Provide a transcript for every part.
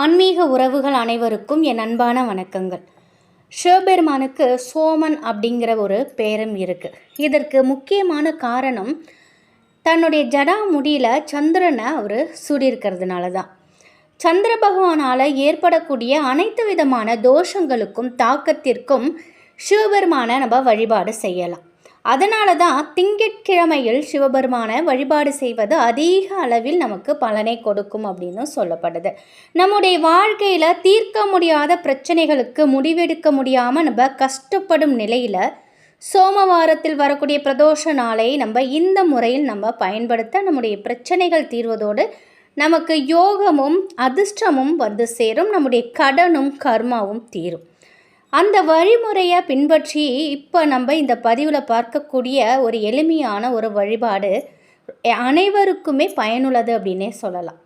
ஆன்மீக உறவுகள் அனைவருக்கும் என் அன்பான வணக்கங்கள். சிவபெருமானுக்கு சோமன் அப்படிங்கிற ஒரு பேரும் இருக்குது. இதற்கு முக்கியமான காரணம் தன்னுடைய ஜடா முடியில் சந்திரனை அவர் சூடியிருக்கிறதுனால தான். சந்திர பகவானால் ஏற்படக்கூடிய அனைத்து விதமான தோஷங்களுக்கும் தாக்கத்திற்கும் சிவபெருமானை நம்ம வழிபாடு செய்யலாம். அதனால தான் திங்கட்கிழமையில் சிவபெருமானை வழிபாடு செய்வது அதிக அளவில் நமக்கு பலனை கொடுக்கும் அப்படின்னு சொல்லப்படுது. நம்முடைய வாழ்க்கையில் தீர்க்க முடியாத பிரச்சனைகளுக்கு முடிவெடுக்க முடியாமல் நம்ம கஷ்டப்படும் நிலையில் சோமவாரத்தில் வரக்கூடிய பிரதோஷ நாளை நம்ம இந்த முறையில் நம்ம பயன்படுத்த நம்முடைய பிரச்சனைகள் தீர்வதோடு நமக்கு யோகமும் அதிர்ஷ்டமும் வந்து சேரும், நம்முடைய கடனும் கர்மாவும் தீரும். அந்த வழிமுறையை பின்பற்றி இப்போ நம்ம இந்த பதிவில் பார்க்கக்கூடிய ஒரு எளிமையான ஒரு வழிபாடு அனைவருக்குமே பயனுள்ளது அப்படின்னே சொல்லலாம்.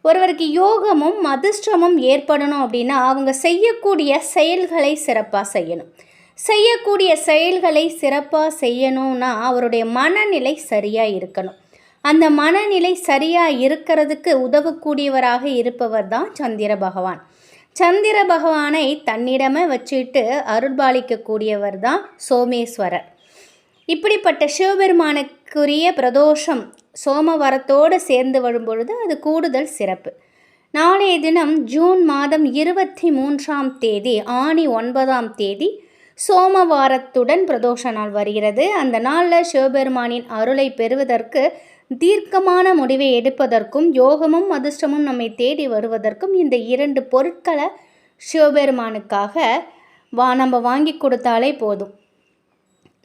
ஒருவருக்கு யோகமும் அதிர்ஷ்டமும் ஏற்படணும் அப்படின்னா அவங்க செய்யக்கூடிய செயல்களை சிறப்பாக செய்யணும். செய்யக்கூடிய செயல்களை சிறப்பாக செய்யணும்னா அவருடைய மனநிலை சரியாக இருக்கணும். அந்த மனநிலை சரியாக இருக்கிறதுக்கு உதவக்கூடியவராக இருப்பவர் தான் சந்திர பகவான். சந்திர பகவானை தன்னிடமே வச்சுட்டு அருள்பாலிக்கக்கூடியவர் தான் சோமேஸ்வரர். இப்படிப்பட்ட சிவபெருமானுக்குரிய பிரதோஷம் சோமவாரத்தோடு சேர்ந்து வரும்பொழுது அது கூடுதல் சிறப்பு. நாளைய தினம் ஜூன் மாதம் 23ஆம் தேதி ஆனி 9ஆம் தேதி சோமவாரத்துடன் பிரதோஷ நாள் வருகிறது. அந்த நாளில் சிவபெருமானின் அருளை பெறுவதற்கு தீர்க்கமான முடிவை எடுப்பதற்கும் யோகமும் அதிர்ஷ்டமும் நம்மை தேடி வருவதற்கும் இந்த 2 பொருட்களை சிவபெருமானுக்காக நம்ம வாங்கி கொடுத்தாலே போதும்.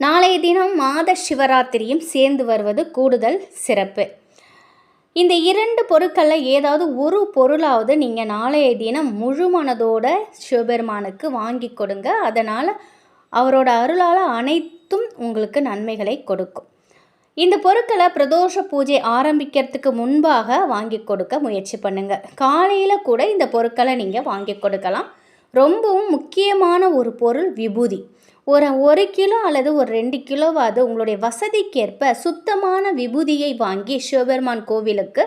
நாளைய தினம் மாத சிவராத்திரியும் சேர்ந்து வருவது கூடுதல் சிறப்பு. இந்த 2 பொருட்களில் ஏதாவது ஒரு பொருளாவது நீங்கள் நாளைய தினம் முழு மனதோட சிவபெருமானுக்கு வாங்கி கொடுங்க. அதனால் அவரோட அருளால் அனைத்தும் உங்களுக்கு நன்மைகளை கொடுக்கும். இந்த பொருட்களை பிரதோஷ பூஜை ஆரம்பிக்கிறதுக்கு முன்பாக வாங்கி கொடுக்க முயற்சி பண்ணுங்கள். காலையில் கூட இந்த பொருட்களை நீங்கள் வாங்கி கொடுக்கலாம். ரொம்பவும் முக்கியமான ஒரு பொருள் விபூதி. ஒரு 1 கிலோ அல்லது ஒரு 2 கிலோவாவது உங்களுடைய வசதிக்கேற்ப சுத்தமான விபூதியை வாங்கி சிவபெருமான் கோவிலுக்கு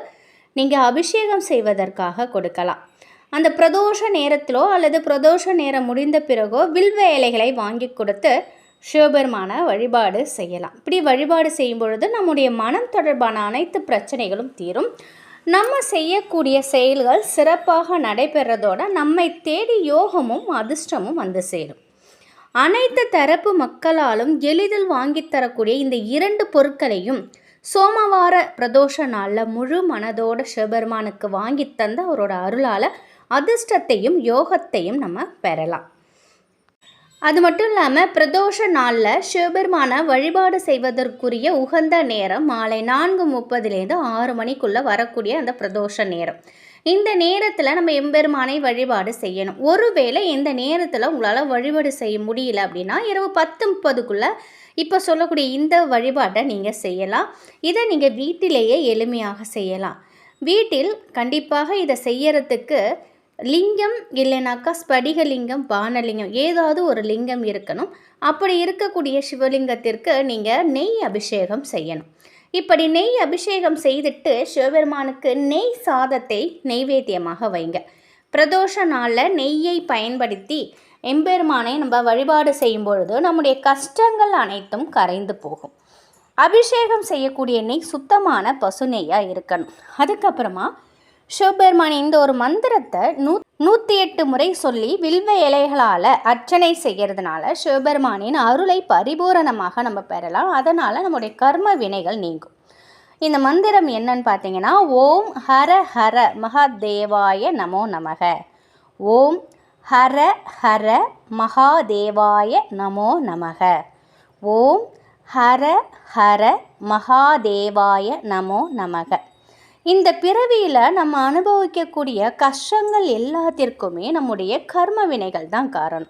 நீங்கள் அபிஷேகம் செய்வதற்காக கொடுக்கலாம். அந்த பிரதோஷ நேரத்திலோ அல்லது பிரதோஷ நேரம் முடிந்த பிறகோ வில்வ இலைகளை வாங்கி கொடுத்து சிவபெருமான வழிபாடு செய்யலாம். இப்படி வழிபாடு செய்யும் பொழுது நம்முடைய மனம் தொடர்பான அனைத்து பிரச்சனைகளும் தீரும். நம்ம செய்யக்கூடிய செயல்கள் சிறப்பாக நடைபெறதோடு நம்மை தேடி யோகமும் அதிர்ஷ்டமும் வந்து சேரும். அனைத்து தரப்பு மக்களாலும் எளிதில் வாங்கித்தரக்கூடிய இந்த 2 பொருட்களையும் சோமவார பிரதோஷ நாளில் முழு மனதோட சிவபெருமானுக்கு வாங்கி தந்து அவரோட அருளால் அதிர்ஷ்டத்தையும் யோகத்தையும் நம்ம பெறலாம். அது மட்டும் இல்லாமல் பிரதோஷ நாளில் சிவபெருமானை வழிபாடு செய்வதற்குரிய உகந்த நேரம் மாலை 4:30 6 மணிக்குள்ளே வரக்கூடிய அந்த பிரதோஷ நேரம். இந்த நேரத்தில் நம்ம எம்பெருமானை வழிபாடு செய்யணும். ஒருவேளை இந்த நேரத்தில் உங்களால் வழிபாடு செய்ய முடியல அப்படின்னா இரவு 10:30க்குள்ளே இப்போ சொல்லக்கூடிய இந்த வழிபாட்டை நீங்கள் செய்யலாம். இதை நீங்கள் வீட்டிலேயே எளிமையாக செய்யலாம். வீட்டில் கண்டிப்பாக இதை செய்யறதுக்கு லிங்கம் இல்லைனாக்கா ஸ்படிகலிங்கம், பானலிங்கம் ஏதாவது ஒரு லிங்கம் இருக்கணும். அப்படி இருக்கக்கூடிய சிவலிங்கத்திற்கு நீங்கள் நெய் அபிஷேகம் செய்யணும். இப்படி நெய் அபிஷேகம் செய்துட்டு சிவபெருமானுக்கு நெய் சாதத்தை நெய்வேத்தியமாக வைங்க. பிரதோஷ நாளில் நெய்யை பயன்படுத்தி எம்பெருமானை நம்ம வழிபாடு செய்யும் பொழுது நம்முடைய கஷ்டங்கள் அனைத்தும் கரைந்து போகும். அபிஷேகம் செய்யக்கூடிய நெய் சுத்தமான பசு நெய்யாக இருக்கணும். அதுக்கப்புறமா சிவபெருமான் இந்த ஒரு மந்திரத்தை 108 முறை சொல்லி வில்வ இலைகளால் அர்ச்சனை செய்கிறதுனால சிவபெருமானின் அருளை பரிபூரணமாக நம்ம பெறலாம். அதனால் நம்முடைய கர்ம வினைகள் நீங்கும். இந்த மந்திரம் என்னன்னு பார்த்தீங்கன்னா, ஓம் ஹர ஹர மகாதேவாய நமோ நமக. ஓம் ஹர ஹர மகாதேவாய நமோ நமக. ஓம் ஹர ஹர மகாதேவாய நமோ நமக. இந்த பிறவியில் நம்ம அனுபவிக்கக்கூடிய கஷ்டங்கள் எல்லாத்திற்குமே நம்முடைய கர்ம வினைகள் தான் காரணம்.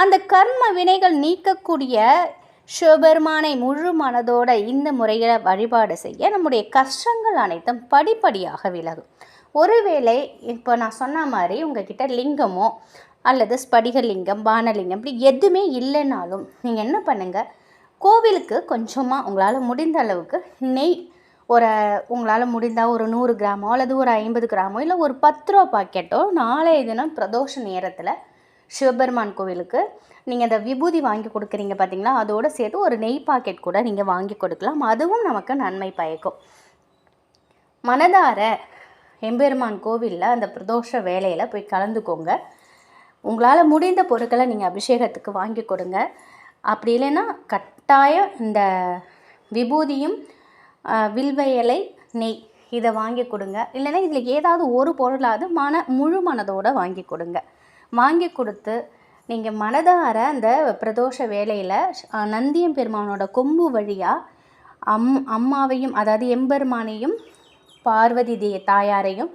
அந்த கர்ம வினைகள் நீக்கக்கூடிய சிவபெருமானை முழு மனதோட இந்த முறையில் வழிபாடு செய்ய நம்முடைய கஷ்டங்கள் அனைத்தும் படிப்படியாக விலகும். ஒருவேளை இப்போ நான் சொன்ன மாதிரி உங்ககிட்ட லிங்கமோ அல்லது ஸ்படிகலிங்கம், பானலிங்கம் இப்படி எதுவுமே இல்லைனாலும் நீங்கள் என்ன பண்ணுங்கள், கோவிலுக்கு கொஞ்சமாக உங்களால் முடிந்த அளவுக்கு நெய் ஒரு உங்களால் முடிந்தால் ஒரு 100 கிராமோ அல்லது ஒரு 50 கிராமோ இல்லை ஒரு 10 ரூபா பாக்கெட்டோ நாளைய தினம் பிரதோஷ நேரத்தில் சிவபெருமான் கோவிலுக்கு நீங்கள் அந்த விபூதி வாங்கி கொடுக்குறீங்க பார்த்தீங்களா, அதோடு சேர்த்து ஒரு நெய் பாக்கெட் கூட நீங்கள் வாங்கி கொடுக்கலாம். அதுவும் நமக்கு நன்மை பயக்கும். மனதார எம்பெருமான் கோவிலில் அந்த பிரதோஷ வேலையில் போய் கலந்துக்கோங்க. உங்களால் முடிந்த பொருட்களை நீங்கள் அபிஷேகத்துக்கு வாங்கி கொடுங்க. அப்படி இல்லைன்னா கட்டாயம் இந்த விபூதியும் வில்வ இலை நெய் இதை வாங்கி கொடுங்க. இல்லைன்னா இதில் ஏதாவது ஒரு பொருளாவது முழு மனதோடு வாங்கி கொடுங்க. வாங்கி கொடுத்து நீங்கள் மனதார அந்த பிரதோஷ வேலையில் நந்தியம் பெருமானோட கொம்பு வழியாக அம்மாவையும் அதாவது எம்பெருமானையும் பார்வதி தாயாரையும்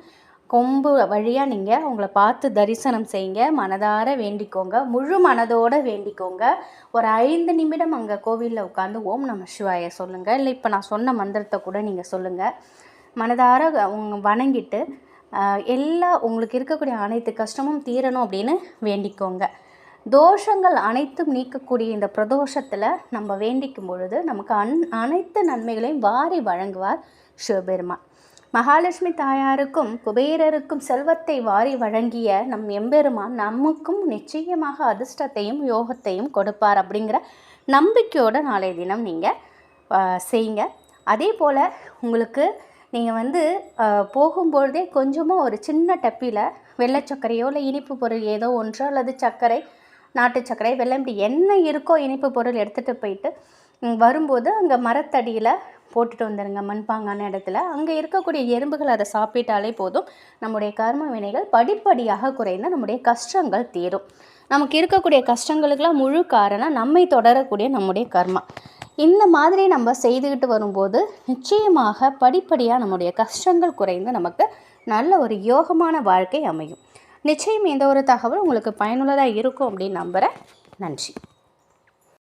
கொம்பு வழியாக நீங்கள் அவங்கள பார்த்து தரிசனம் செய்யுங்க. மனதார வேண்டிக்கோங்க, முழு மனதோடு வேண்டிக்கோங்க. ஒரு 5 நிமிடம் அங்கே கோவிலில் உட்காந்து ஓம் நம சிவாய சொல்லுங்கள். இல்லை இப்போ நான் சொன்ன மந்திரத்தை கூட நீங்கள் சொல்லுங்கள். மனதார வணங்கிட்டு உங்களுக்கு இருக்கக்கூடிய அனைத்து கஷ்டமும் தீரணும் அப்படின்னு வேண்டிக்கோங்க. தோஷங்கள் அனைத்தும் நீக்கக்கூடிய இந்த பிரதோஷத்தில் நம்ம வேண்டிக்கும் பொழுது நமக்கு அனைத்து நன்மைகளையும் வாரி வழங்குவார் சிவபெருமான். மகாலட்சுமி தாயாருக்கும் குபேரருக்கும் செல்வத்தை வாரி வழங்கிய நம் எம்பெருமான் நமக்கும் நிச்சயமாக அதிர்ஷ்டத்தையும் யோகத்தையும் கொடுப்பார் அப்படிங்கிற நம்பிக்கையோடு நாளைய தினம் நீங்கள் செய்யுங்க. அதே போல் உங்களுக்கு நீங்கள் போகும்பொழுதே கொஞ்சமாக ஒரு சின்ன டப்பியில் வெள்ளை சர்க்கரையோ இல்லை இனிப்பு பொருள் ஏதோ ஒன்றோ அல்லது சர்க்கரை, நாட்டு சர்க்கரை, வெள்ளம் இப்படி என்ன இருக்கோ இனிப்பு பொருள் எடுத்துகிட்டு போயிட்டு வரும்போது அங்கே மரத்தடியில் போட்டுட்டு வந்துடுங்க. மண்பாங்கான இடத்துல அங்கே இருக்கக்கூடிய எறும்புகள் அதை சாப்பிட்டாலே போதும். நம்முடைய கர்ம வினைகள் படிப்படியாக குறைந்து நம்முடைய கஷ்டங்கள் தீரும். நமக்கு இருக்கக்கூடிய கஷ்டங்களுக்கெல்லாம் முழு காரணம் நம்மை தொடரக்கூடிய நம்முடைய கர்மா. இந்த மாதிரி நம்ம செய்துக்கிட்டு வரும்போது நிச்சயமாக படிப்படியாக நம்முடைய கஷ்டங்கள் குறைந்து நமக்கு நல்ல ஒரு யோகமான வாழ்க்கை அமையும். நிச்சயம் இந்த ஒரு தகவல் உங்களுக்கு பயனுள்ளதாக இருக்கும் அப்படின்னு நம்புகிறேன். நன்றி.